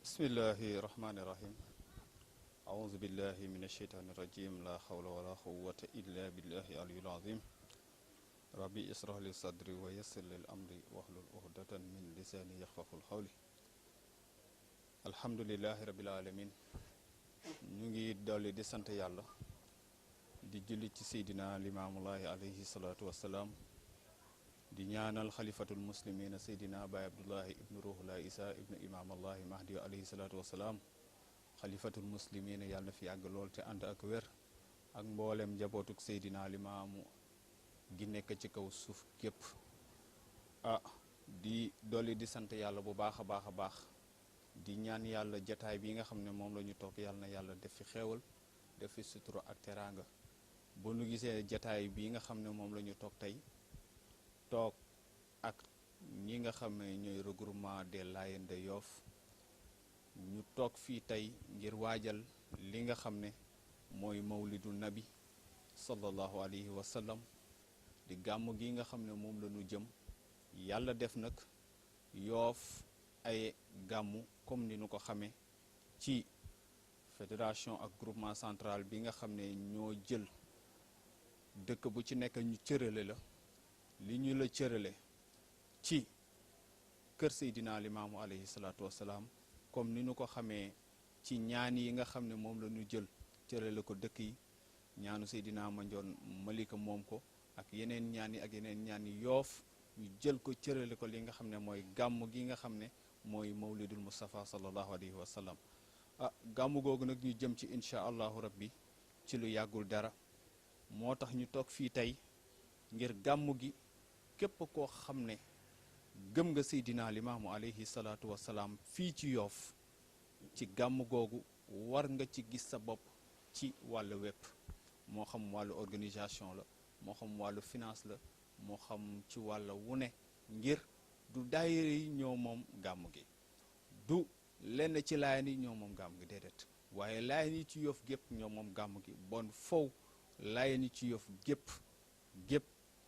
bismillahi rahmani rahim aouzu billahi min asheytaani irajim la hawla wala quwata illa billahi aliyul azim rabbi israh li sadri wa yassir lil amri wahlul uhdatan min lisaani yaxfaqul xawli alhamdulilahi rabbil alamin ñu ngi dolli di sant yàlla di julli ci seydina limaamulahi alayhi salaatu wassalaam di ñaanal xalifatul muslimina seydina baay abdullahi ibnu ruhullah isa ibnu imaamallahi mahdi alayhi salaatu wasalaam xalifatul muslimina yàlla na fi yàgg lool te ànd ak wér ak mboolem njabootuk seydina limaamu gi nekk ci kaw suuf képp di dolli di sant yàlla bu baax a baax a baax di ñaan yàlla jataay bi nga xam ne moom la ñu toog yàlla na yàlla def fi xeewal def fi sutura ak teraanga bu nu gisee jataay bi nga xam ne moom la ñu toog tey toog ak ñi nga xam ne ñooy regroupement des Layènes de Yoff ñu toog fii tey ngir waajal li nga xam ne mooy mawlidu nabi sallallahu alayhi wa sallam di gàmm gi nga xam ne moom la ñu jëm yàlla def nag Yoff ay gàmmu comme ni ñu ko xamee ci fédération ak groupement central bi nga xam ne ñoo jël dëkk bu ci nekk ñu cërale la li ñu la cërale ci kër Seydina Limaamu alayhi salaatu wassalaam comme ni ñu ko xamee ci ñaan yi nga xam ne moom la ñu jël cërale ko dëkk yi ñaanu Seydina Mandione Malika moom ko ak yeneen ñaan yi ak yeneen ñaan yi Yoff ñu jël ko cërale ko li nga xam ne mooy gàmm gi nga xam ne mooy mawlidul Mustafa sallallahu alayhi wa sallam gàmm googu nag ñu jëm ci incha allahu rabbi ci lu yàggul dara moo tax ñu toog fii tey ngir gàmm gi képp koo xam ne gëm nga Seydina Limaamu alayhi salaatu wasalaam fii ci Yoff ci gàmm googu war nga ci gis sa bopp ci wàllu wépp moo xam wàllu organisation la moo xam wàllu finance la moo xam ci wàllu wune ngir du daayira yi ñoo moom gàmm gi du lenn ci Laayeen yi ñoo moom gàmm gi déedéet waaye Laayeen yi ci Yoff gépp ñoo moom gàmm gi bon fow Laayeen yi ci Yoff gépp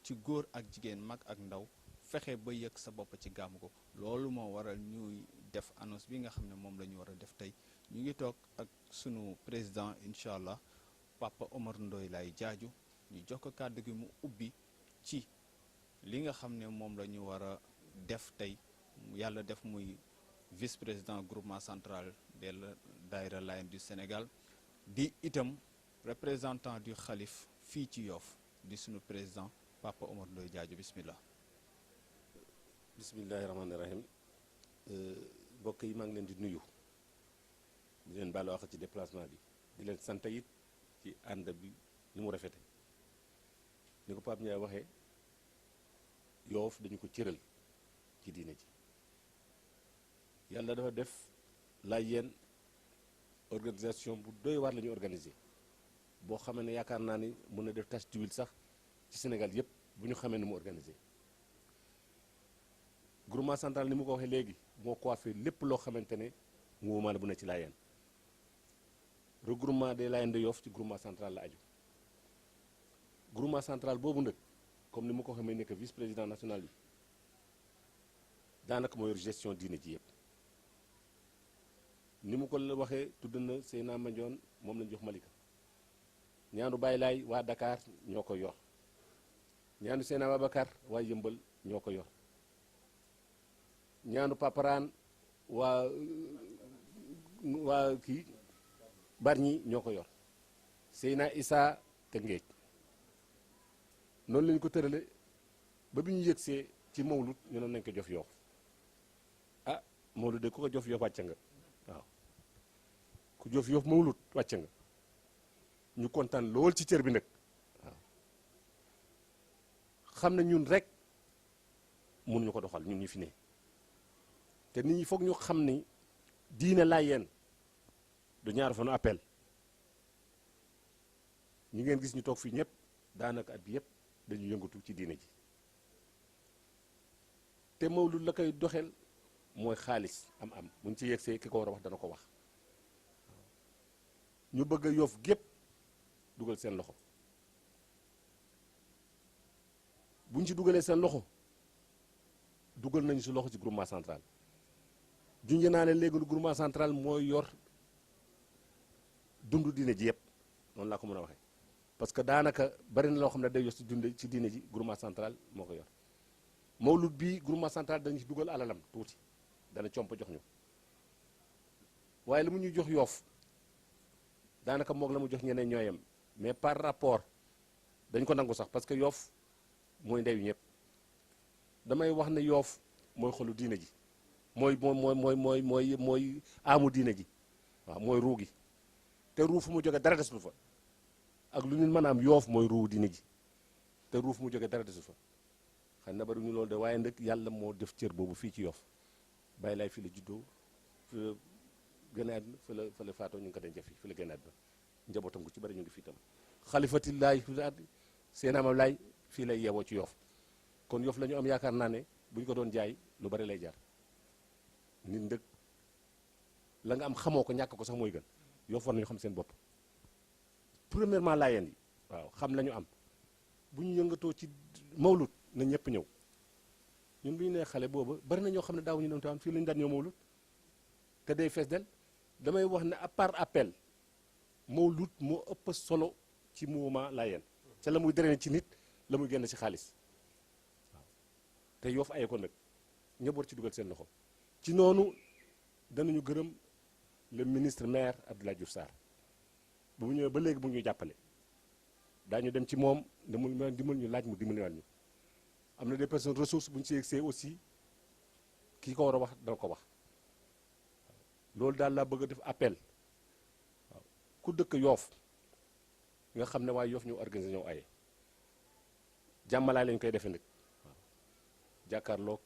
ci góor ak jigéen mag ak ndaw fexe ba yëg sa bopp ci gàmm ko loolu moo waral ñuy def annonce bi nga xam ne moom la ñu war a def tey ñu ngi toog ak sunu président incha allah Papa Omar Ndoye lay jaaju ñu jox ko kàddu gi mu ubbi ci li nga xam ne moom la ñu war a def tey yàlla def muy vice président groupement central des daayira Layène du Sénégal di itam représentant du xalif fii ci Yoff di sunu président Papa Omar Ndoye jaaju bismillah bismillahi rahmaani rahim mbokk yi maa ngi leen di nuyu di leen baalu àq ci déplacement bi di leen sant it ci ànd bi ni mu rafete ni ko Pape Ndiaye waxee Yoff dañu ko cëral ci diine ji yàlla dafa def Layène organisation bu doy waar la ñu organiser boo xamee ne yaakaar naa ni mën na def tache d'huile sax ci Sénégal yëpp bu ñu xamee ni mu organiser groupement central ni mu ko waxee léegi moo coiffé lépp loo xamante ne mouvement la bu ne ci Layène regroupement des Layènes de Yoff ci groupement central la aju groupement central boobu nag comme ni mu ko waxee may nekk vice président national bi daanaka moo yor gestion diine ji yëpp ni mu ko la waxee tudd na Seydina Mandione moom lañu jox Malika ñaanu Baye Laay waa Dakar ñoo ko yor ñaanu Seydina Babacar waa Yëmbal ñoo ko yor ñaanu Paparaan waa kii Bargny ñoo ko yor Seydina Issa Tëngéej noonu lañu ko tërale ba bi ñu yëgsee ci mawlud ñu noonu nañ ko jof Yoff mawlud de ku ko jof Yoff wàcce nga waaw ku jof Yoff mawlud wàcce nga ñu kontaan lool ci cër bi nag waaw xam na ñun rek mënuñu ko doxal ñun ñu fi ne te nit ñi foog ñu xam ni diine Layène du ñaar fanu appel ñi ngeen gis ñu toog fii ñëpp daanaka at bi yëpp dañu yëngatu ci diine ji te mawlud la koy doxel mooy xaalis am buñ ci yegsee ki ko war a wax dana ko wax ñu bëgg a Yoff gépp dugal seen loxo buñ ci dugalee seen loxo dugal nañu si loxo ci groupement central junj naa ne léegi groupement central mooy yor dund diine ji yëpp noonu laa ko mën a waxee parce que daanaka bari na loo xam ne day yor ci dund ci diine ji groupement central moo ko yor mawlud bi groupement central dañu ci dugal alalam tuuti dana comp jox ñu waaye li mu ñuy jox yoof daanaka moog la mu jox ñeneen ñooyam mais par rapport dañ ko nangu sax parce que yoof mooy ndeyu ñëpp damay wax ne yoof mooy xolu diine ji mooy aamu diine ji waaw mooy ruu gi te ruu fu mu jóge dara desul fa ak lu nit mën a am yoof mooy ruu diine ji te ruu fu mu jóge dara desul fa xam na bari ñu loolu de waaye nag yàlla moo def cër boobu fii ci yoof bàyyi laay fi la juddoo fi la gën a àdduna fa la faatoo ñu ngi ko denc fi la gën a àdduna njabootam gu ci bari ñu ngi fii tam xalifatillaay seen amam laay fii lay yeewoo ci yoof kon yoof la ñu am yaakaar naa ne bu ñu ko doon jaay lu bari lay jar nit ndëg la nga am xamoo ko ñàkk ko sax mooy gën yoof war nañu xam seen bopp premièrement laayeen yi waaw xam la ñu am bu ñu yëngatoo ci mawlut na ñëpp ñëw ñun bu ñu nee xale booba bari na ñoo xam ne daaw ñu doon taan fii la ñu daan ñëw mawlut te day fees del damay wax ne à part appel mawlut moo ëpp solo ci mouvement laayeen ca la muy drainer ci nit la muy génn ci xaalis waaw te yoof aye ko nag ñëpp war ci dugal seen loxo ci noonu danañu gërëm le ministre maire Abdoulaye Diouf Sarr bu mu ñëwee ba léegi bu ñu jàppale daañu dem ci moom dimbal ñu laaj mu dimbali ñu am na des personnes ressources bu ñu si yegsee aussi kii ko war a wax dana ko wax loolu daal laa bëgg a def appel waaw ku dëkk yoof nga xam ne waaye yoof ñu organiser ñëw aye jàmmalaay lañ koy defee nag waaw jàkkaarloog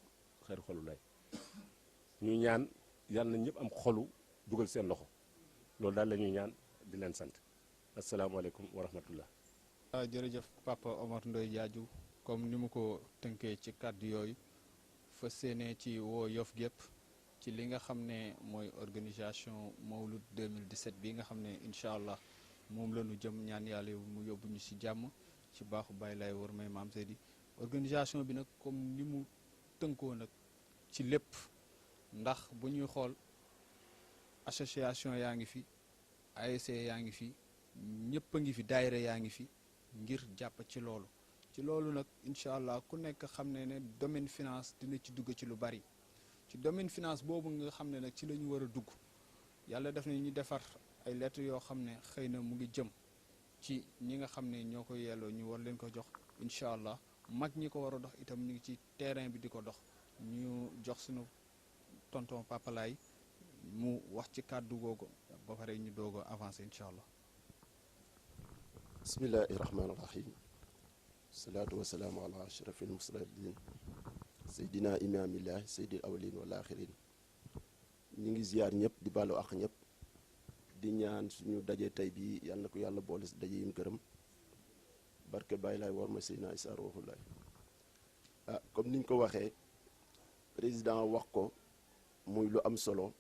xeeru xolu lay ñuy ñaan yàlla na ñëpp am xolu dugal seen loxo loolu daal la ñuy ñaan di leen sant asalaamaaleykum wa rahmatullah jërëjëf Papa Omar Ndoye Diadiou comme ni mu ko tënkee ci kàddu yooyu fa séenee ci woo Yoff gépp ci li nga xam ne mooy organisation Mawlud 2017 bi nga xam ne incha allah moom la ñu jëm ñaan yàlla mu yóbbu ñu si jàmm ci baaxu Baay Laay war may maam Seydi organisation bi nag comme ni mu tënkoo nag ci lépp ndax bu ñuy xool association yaa ngi fi ASC yaa ngi fi ñëpp a ngi fi daayira yaa ngi fi ngir jàpp ci loolu nag incha allah ku nekk xam ne domaine finance dina ci dugg ci lu bari ci domaine finance boobu nga xam ne nag ci la ñu war a dugg yàlla def na ñu defar ay lettres yoo xam ne xëy na mu ngi jëm ci ñi nga xam ne ñoo ko yelloo ñu war leen ko jox incha allah mag ñi ko war a dox itam ñu ngi ci terrain bi di ko dox ñu jox suñu tonton Papa Laye mu wax ci kàddu googu ba pare ñu doog a avancé incha allah. bismillahi rahmaani rahim salaatu wasalaamu ala ashrafil mursalin seydina imaamillahi seydil awalin wal axirin ñu ngi ziyaar ñëpp di baalu ak ñëpp di ñaan suñu daje tey bi yàlla na ko yàlla boole si daje yim gërëm barke Baay Laay war ma Seydina Issa Ruuhu Laay comme niñ ko waxee président wax ko muy lu am solo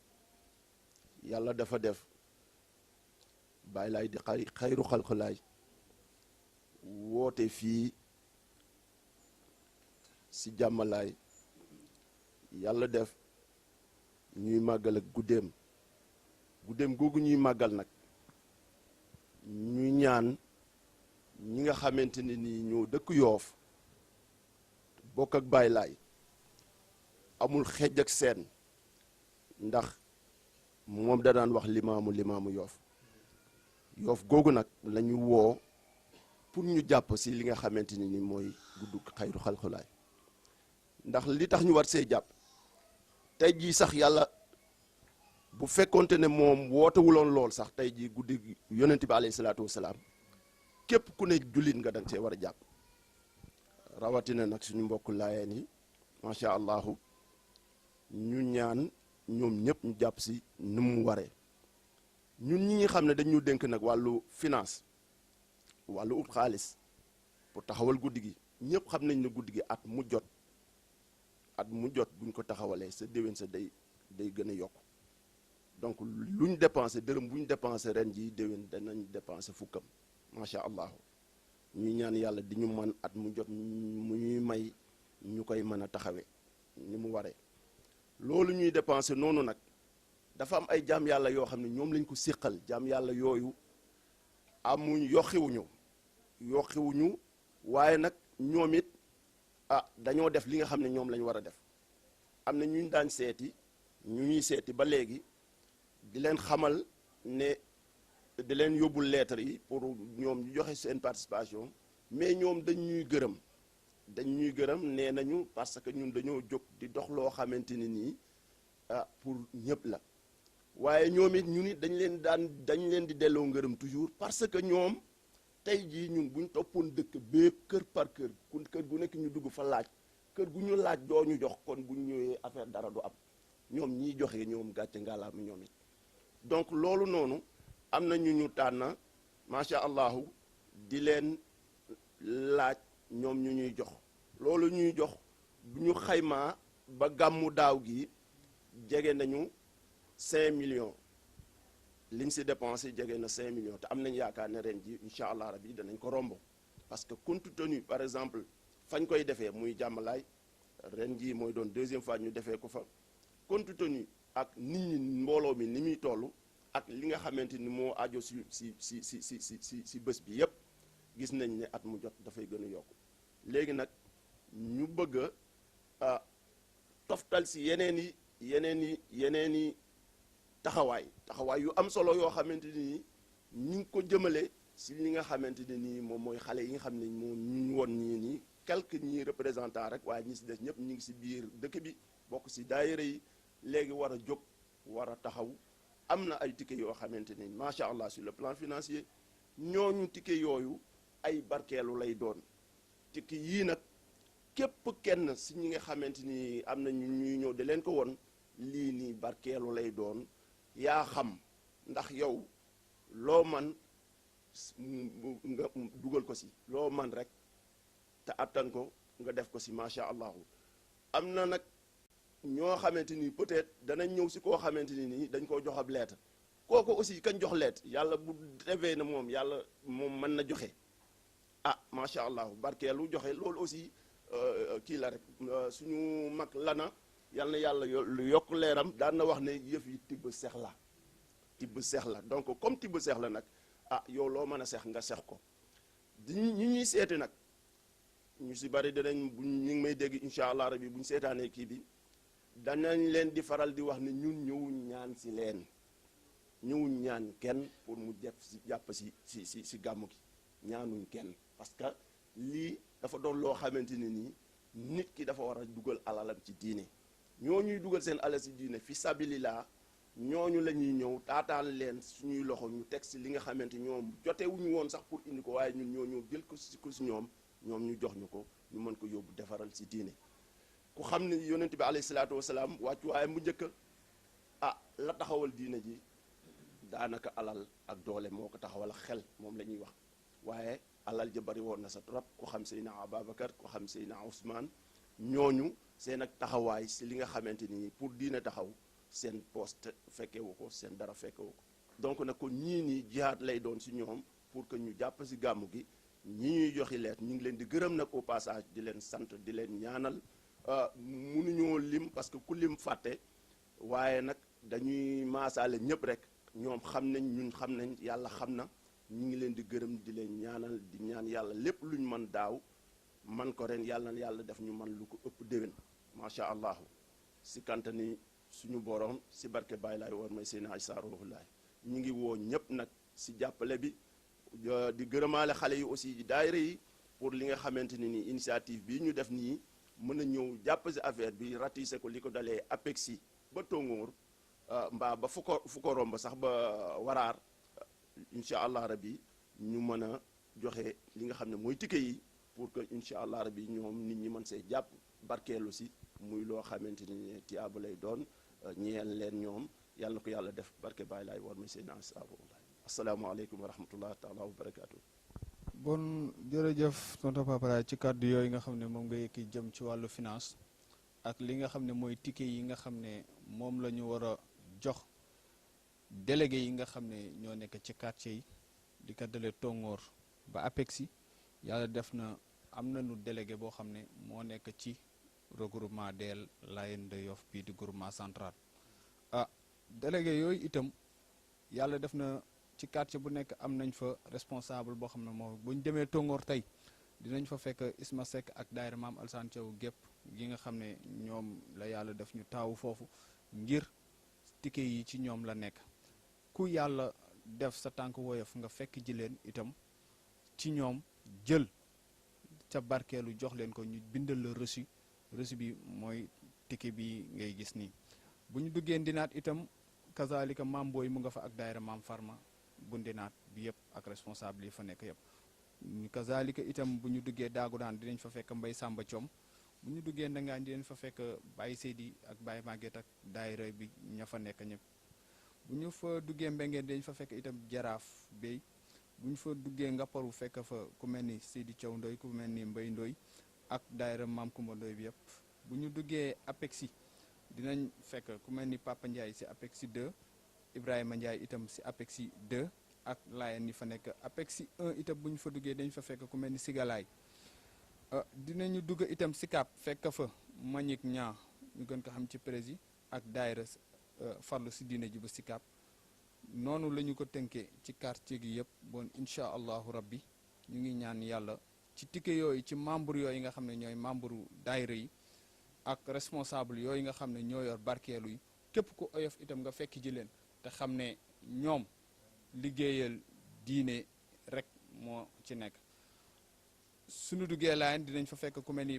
yàlla dafa def Baay Laay di xayru xalqu laay woote fii si jàmmalaay yàlla def ñuy màggal ak guddeem googu ñuy màggal nag ñu ñaan ñi nga xamante ne ni ñoo dëkk Yoof bokk ak Baay Laay amul xejj ak seen ndax moom da daan wax limaamu Yoof googu nag lañu woo pour ñu jàpp si li nga xamante ne ni mooy guddug xayru xalxulaay ndax li tax ñu war see jàpp tey jii sax yàlla bu fekkonte ne moom wootewuloon lool sax tey jii guddi yonent bi alayhi salaatu wasalaam képp ku ne jullit nga danga see war a jàpp rawatina nag suñu mbokk laayeen yi macha allahu ñu ñaan ñoom ñëpp ñu jàpp si nu mu waree ñun ñi nga xam ne dañu dénk nag wàllu finance wàllu ut xaalis pour taxawal guddi gi ñëpp xam nañ ne guddi gi at mu jot buñ ko taxawalee sa déwén sa day gën a yokk donc luñ dépensé dërëm buñ dépensé ren ji déwén danañ dépensé fukkam macha allah ñuy ñaan yàlla di ñu man at mu jot mu ñuy may ñu koy mën a taxawee ni mu waree loolu ñuy dépensé noonu nag dafa am ay jaam yàlla yoo xam ne ñoom lañ ko séqal jaam yàlla yooyu amuñ yoxiwuñu waaye nag ñoom it dañoo def li nga xam ne ñoom lañ war a def am na ñu daan seeti ñu ñuy seeti ba léegi di leen xamal ne di leen yóbbul lettre yi pour ñoom ñu joxe seen participation mais ñoom dañ ñuy gërëm nee nañu parce que ñun dañoo jóg di dox loo xamante ni nii pour ñëpp la waaye ñoom it ñu ni dañ leen di delloo ngërëm toujours parce que ñoom tey jii ñun buñ toppoon dëkk bépp kër par kër gu nekk ñu dugg fa laaj kër gu ñu laaj doo ñu jox kon buñ ñëwee affaire dara du am ñoom ñiy joxe ñoom gàcce ngalaam ñoom it donc loolu noonu am na ñu tànn macha allahu di leen laaj ñoom ñu ñuy jox loolu ñuy jox bu ñu xaymaa ba gàmmu daaw gi jege nañu 5 millions liñ si dépensé jege na 5 millions te am nañ yaakaar ne ren ji incha allah rabi danañ ko romb parce que compte tenu par exemple fañ koy defee muy jàmmalaay ren ji mooy doon deuxième fois ñu defee ko fa compte tenu ak nit ñi mbooloo mi ni muy toll ak li nga xamante ni moo aajo si bés bi yépp gis nañ ne at mu jot dafay gën a yokk léegi nag ñu bëgg a toftal si yeneen i taxawaay yu am solo yoo xamante ni ñu ngi ko jëmale si li nga xamante ne nii moom mooy xale yi nga xam ne moom ñu woon ñii nii quelques ñi représentant rek waaye ñi si des ñëpp ñu ngi si biir dëkk bi bokk si daayira yi léegi war a jóg war a taxaw am na ay ticket yoo xamante ni macha allah sur le plan financier ñooñu ticket yooyu ay barkeelu lay doon ticket yii nag képp kenn si ñi nga xamante ni am na ñuy ñëw di leen ko won lii nii barkeelu lay doon yaa xam ndax yow loo man nga dugal ko si loo man rek te attan ko nga def ko si macha allahu am na nag ñoo xamante ni peut-être danañ ñëw si koo xamante ni nii dañ koo jox ab lettre kooku aussi kañ jox lettre yàlla bu defee na moom yàlla moom mën na joxe macha allah barkeelu joxe loolu aussi kii la rek suñu mag lana yal na yàlla yokk leeram daan na wax ne yëf yi tibb seex la donc comme tibb seex la nag yow loo mën a seex nga seex ko ñi ñuy seeti nag ñu si bari danañ bu ñu ngi may dégg incha allah rabi bu ñu seetaanee kii bi danañ leen di faral di wax ne ñun ñëwuñ ñaan si leen ñëwuñ ñaan kenn pour mu jàpp si gàmmu gi ñaanuñ kenn parce que lii dafa doon loo xamante ne nii nit ki dafa war a dugal alalam ci diine ñooñuy dugal seen alal ci diine fi sabilillah ñooñu la ñuy ñëw taataan leen suñuy loxo ñu teg si li nga xamante ñoom jotewuñu woon sax pour indi ko waaye ñun ñoo ñëw jël ko si ñoom ñu jox ñu ko ñu mën ko yóbbu defaral si diine ku xam ne yonent bi alayhi salaatu wasalaam wàccu waaye mu njëkk la taxawal diine ji daanaka alal ak doole moo ko taxawal xel moom la ñuy wax waaye alal ja bari woon na sa trop ku xam Seydina Ababacar ku xam Seydina Ousmane ñooñu seen ak taxawaay si li nga xamante ni pour diine taxaw seen poste fekkewu ko seen dara fekkewu ko donc nag kon ñii nii jihaad lay doon si ñoom pour que ñu jàpp si gàmmu gi ñi ñuy joxi leet ñu ngi leen di gërëm nag au passage di leen sant di leen ñaanal mënuñoo lim parce que ku lim fàtte waaye nag dañuy maasaale ñëpp rek ñoom xam nañ ñun xam nañ yàlla xam na ñu ngi leen di gërëm di leen ñaanal di ñaan yàlla lépp luñ mën daaw man ko ren yàlla na yàlla def ñu man lu ko ëpp déwén macha allah si kanta ni suñu borom si barke Baay Laay war may seen ay saaroolaay ñu ngi woo ñëpp nag si jàppale bi di gërëmaale xale yi aussi daayira yi pour li nga xamante ne ni initiative bi ñu def nii mën a ñëw jàpp si affaire bi ratissé ko li ko dalee APEXI ba Tongoor mbaa ba fu ko romb sax ba Waraar incha allah rabi ñu mën a joxe li nga xam ne mooy ticket yi pour que incha allah rabi ñoom nit ñi mën see jàpp barkeelu si muy loo xamante ni tiyaaba lay doon ñeel leen ñoom yàlla na ko yàlla def barke Baay Laay war may seen asalaamaaleykum wa rahmatullah taala wa barakaatu. bon jërëjëf tonton Papa Laye ci kàddu yooyu nga xam ne moom nga yëkki jëm ci wàllu finance ak li nga xam ne mooy ticket yi nga xam ne moom la ñu war a jox délégué yi nga xam ne ñoo nekk ci quartier yi di ko dalee Tongoor ba APEXI yàlla def na am nañu délégué boo xam ne moo nekk ci regroupement des Layènes de Yoff bii di groupement central délégué yooyu itam yàlla def na ci quartier bu nekk am nañ fa responsable boo xam ne moo bu ñu demee Tongoor tey dinañ fa fekk Isma Seck ak daayira Maam Alsaan Thiaw gépp gi nga xam ne ñoom la yàlla def ñu taawu foofu ngir ticket yi ci ñoom la nekk ku yàlla def sa tànk woyof nga fekk ji leen itam ci ñoom jël ca barkeelu jox leen ko ñu bindal la reçu bi mooy ticket bi ngay gis nii bu ñu duggee Ndinaat itam kazalika maam booy mu nga fa ak daayira Maam Farma bu Ndinaat bi yëpp ak responsable yi fa nekk yëpp kazalika itam bu ñu duggee daagu daan dinañ fa fekk Mbay Sàmba Coom bu ñu duggee Ndangaan dinañ fa fekk Baye Seydi ak Baye Maguette ak daayira bi ña fa nekk ñëpp bu ñu fa duggee Mbengeen dinañ fa fekk itam Jaraaf Bey bu ñu fa duggee Ngapparu fekk fa ku mel ni Seydi Thiaw Ndoy ku mel ni Mbay Ndoy ak daayira Maam Kumba Ndoy bi yëpp bu ñu duggee Apexi dinañ fekk ku mel ni Papa Ndiaye si Apexi 2 Ibrahima Ndiaye itam si Apexi 2 ak Laayeen yi fa nekk Apexi 1 itam bu ñu fa duggee dañ fa fekk ku mel ni Sigalaay dinañu dugg itam Sicap fekk fa Mañik Ñaa ñu gën ko xam ci prési ak daayira farlu si diine ji bu Sicap noonu la ñu ko tënkee ci quartier gi yëpp bon incha allahu rabbi ñu ngi ñaan yàlla ci ticket yooyu ci membre yooyu nga xam ne ñooy membre daayira yi ak responsable yooyu nga xam ne ñoo yor barkeelu yi képp ku oyof itam nga fekk ji leen te xam ne ñoom liggéeyal diine rek moo ci nekk suñu duggee Laayeen dinañ fa fekk ku mel ni